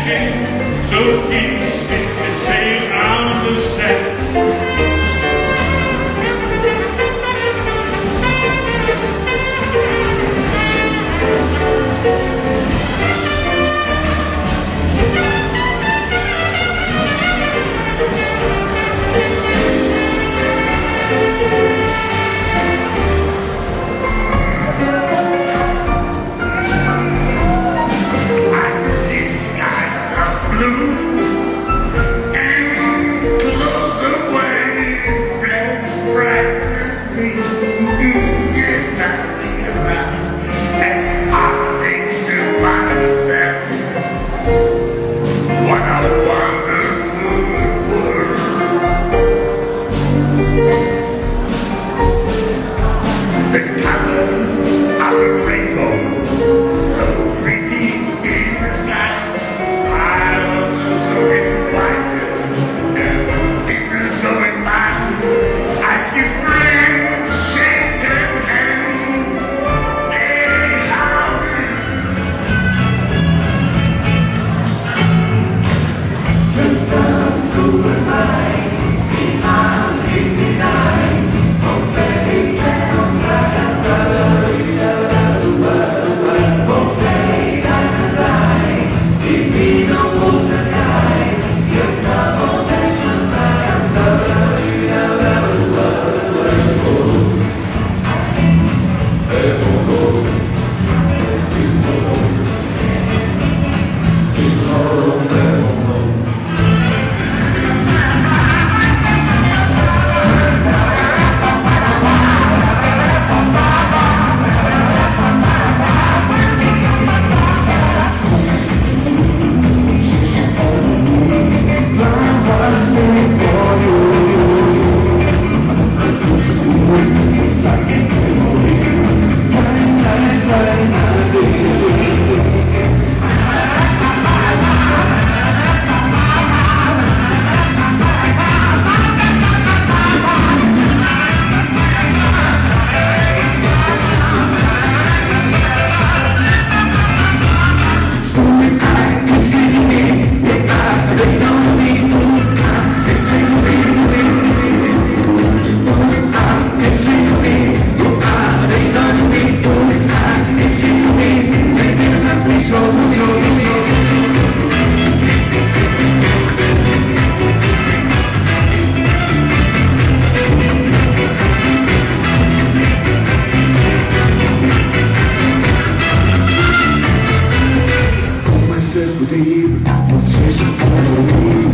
So easy to say understand. I see skies of blue and close away, blessed breakfast get nothing around, and I think to myself, what a wonderful world. The color of a rainbow, so pretty in the sky. I was so invited, and people going by. I see friends shaking hands, say how do you. The sun's so high, in my design, from very second non c'è solo